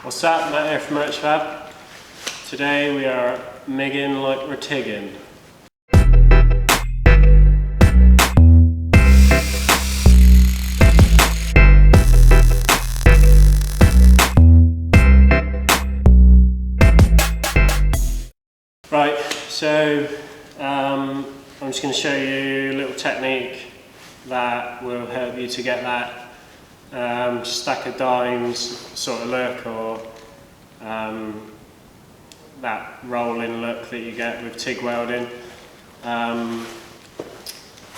What's up, Matt here from Urchfab. Today we are migging like we're tigging. Right, so I'm just going to show you a little technique that will help you to get that stack of dimes sort of look, or that rolling look that you get with TIG welding.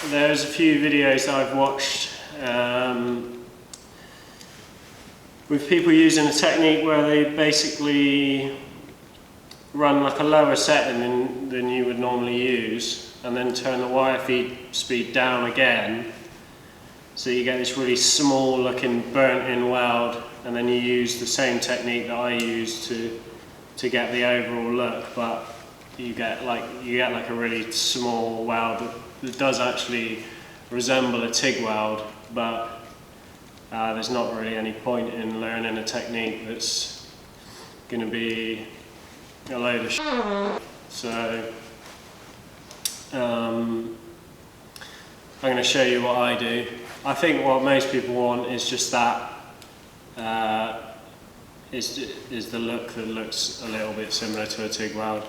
There's a few videos that I've watched with people using a technique where they basically run like a lower setting than you would normally use, and then turn the wire feed speed down again, so you get this really small looking burnt in weld, and then you use the same technique that I use to get the overall look, but you get like a really small weld that does actually resemble a TIG weld, but there's not really any point in learning a technique that's going to be a load of shit. So I'm going to show you what I do. I think what most people want is just that, is the look that looks a little bit similar to a TIG weld.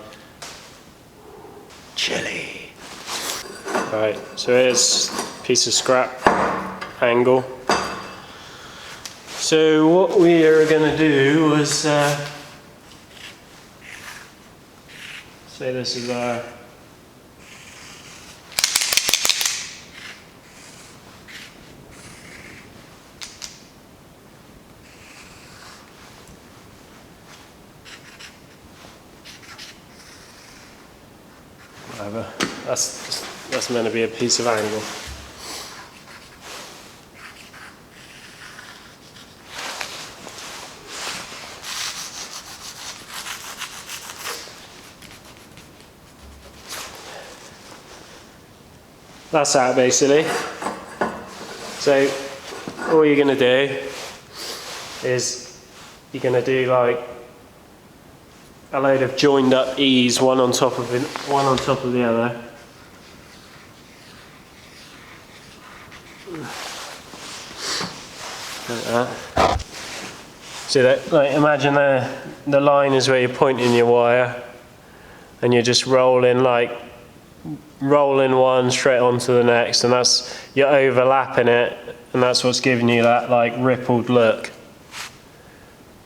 Chilly. Right, so here's a piece of scrap angle. So what we are going to do is say this is our whatever. That's meant to be a piece of angle. That's that basically. So all you're going to do is you're going to do like a load of joined up E's, one on top of the other. Like that. So that, like, imagine the line is where you're pointing your wire, and you're just rolling one straight onto the next, and that's, you're overlapping it, and that's what's giving you that like rippled look.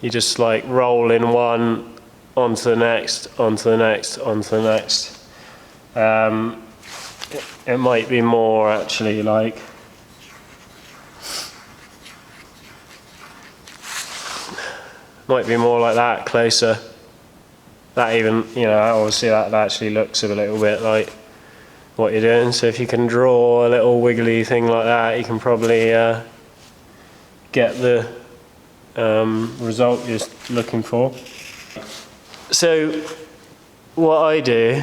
You just like rolling one onto the next, onto the next, onto the next. It might be more actually like, might be more like that, closer. That even, you know, obviously that actually looks a little bit like what you're doing. So if you can draw a little wiggly thing like that, you can probably get the result you're looking for. So what I do,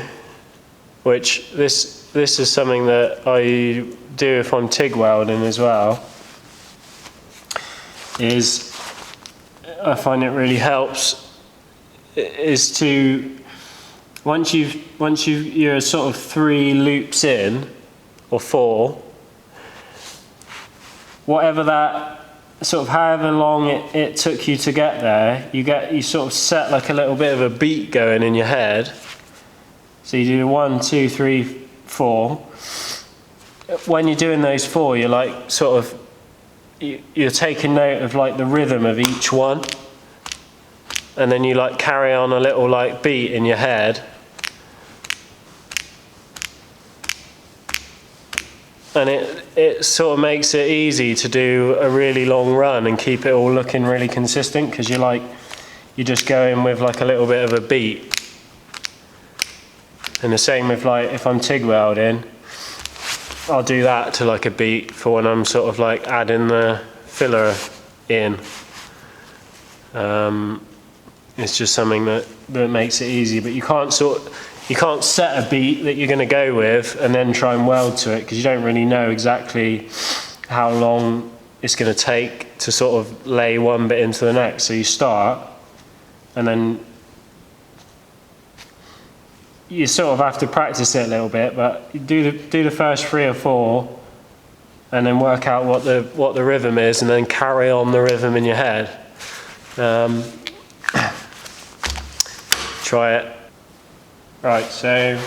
which this is something that I do if I'm TIG welding as well, is I find it really helps is to, once you're sort of 3 loops in, or 4, whatever that sort of, however long it took you to get there, you sort of set like a little bit of a beat going in your head. So you do 1, 2, 3, 4. When you're doing those 4, you're like sort of, you're taking note of like the rhythm of each one, and then you like carry on a little like beat in your head, and it sort of makes it easy to do a really long run and keep it all looking really consistent, because you're just going with like a little bit of a beat. And the same with like, if I'm TIG welding, I'll do that to like a beat for when I'm sort of like adding the filler in. It's just something that makes it easy, but you can't set a beat that you're going to go with and then try and weld to it, because you don't really know exactly how long it's going to take to sort of lay one bit into the next. So you start, and then you sort of have to practice it a little bit, but you do the first 3 or 4, and then work out what the rhythm is, and then carry on the rhythm in your head. Try it. Right, so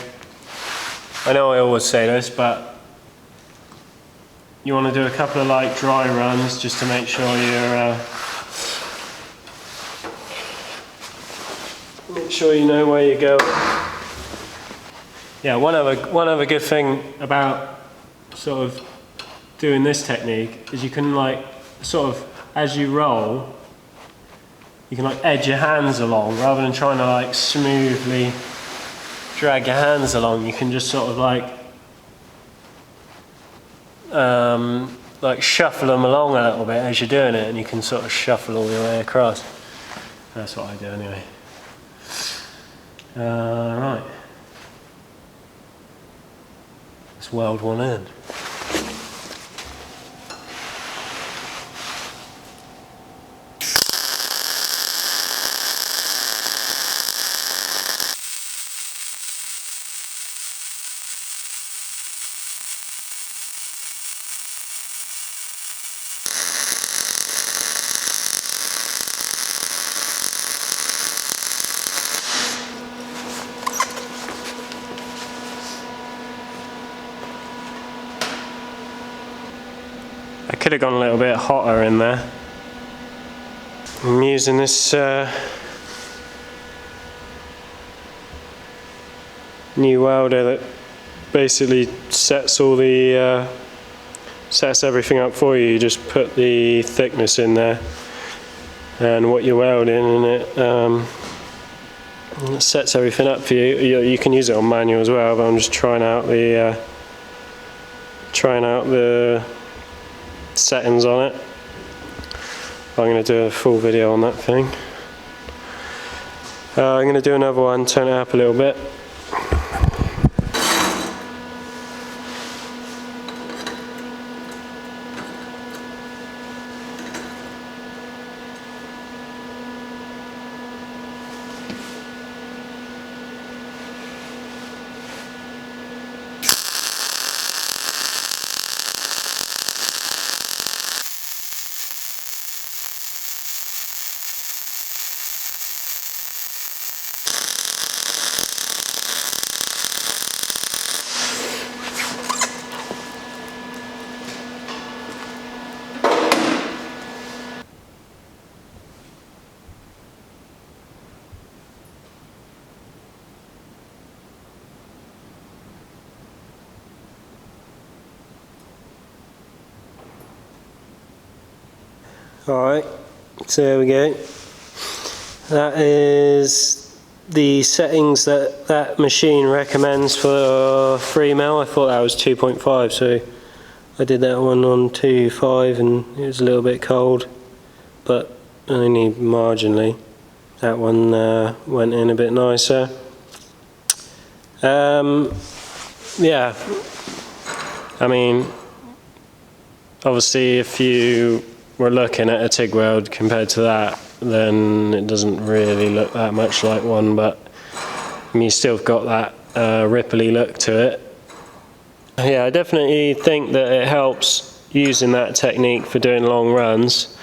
I know I always say this, but you want to do a couple of like dry runs just to make sure you know where you're going. Yeah, one other good thing about sort of doing this technique is you can like sort of, as you roll, you can like edge your hands along rather than trying to like smoothly drag your hands along. You can just sort of like shuffle them along a little bit as you're doing it, and you can sort of shuffle all your way across. That's what I do anyway. Right. Let's weld one end. I could have gone a little bit hotter in there. I'm using this new welder that basically sets everything up for you. You just put the thickness in there and what you're welding, and it sets everything up for you. You can use it on manual as well, but I'm just trying out the settings on it. I'm going to do a full video on that thing. I'm going to do another one, turn it up a little bit. Alright, so there we go. That is the settings that machine recommends for 3mm. I thought that was 2.5, so I did that one on 2.5 and it was a little bit cold, but only marginally. That one went in a bit nicer. Yeah, I mean, obviously if you were looking at a TIG weld compared to that, then it doesn't really look that much like one, but you still got that ripply look to it. Yeah, I definitely think that it helps using that technique for doing long runs,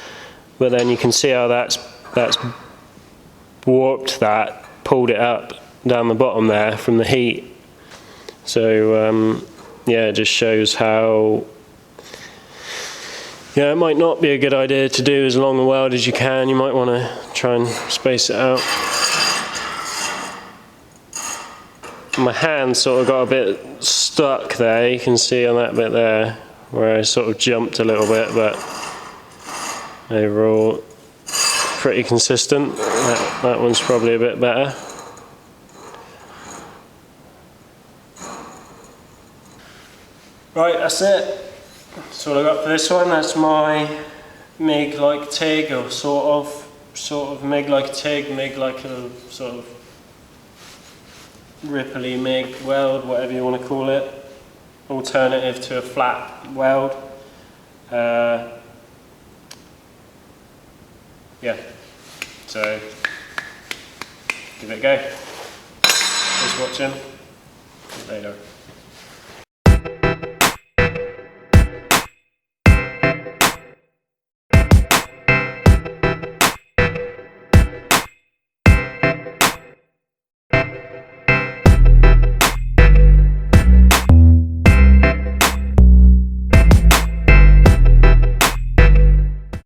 but then you can see how that's warped that, pulled it up down the bottom there from the heat. So yeah, it just shows how, yeah, it might not be a good idea to do as long a weld as you can. You might want to try and space it out. My hand sort of got a bit stuck there, you can see on that bit there, where I sort of jumped a little bit, but overall pretty consistent. That one's probably a bit better. Right, that's it. That's all I got for this one. That's my Mig Like Tig, or sort of Mig Like Tig, Mig like a sort of ripply MIG weld, whatever you want to call it. Alternative to a flat weld. Yeah. So give it a go. Thanks for watching. See you later.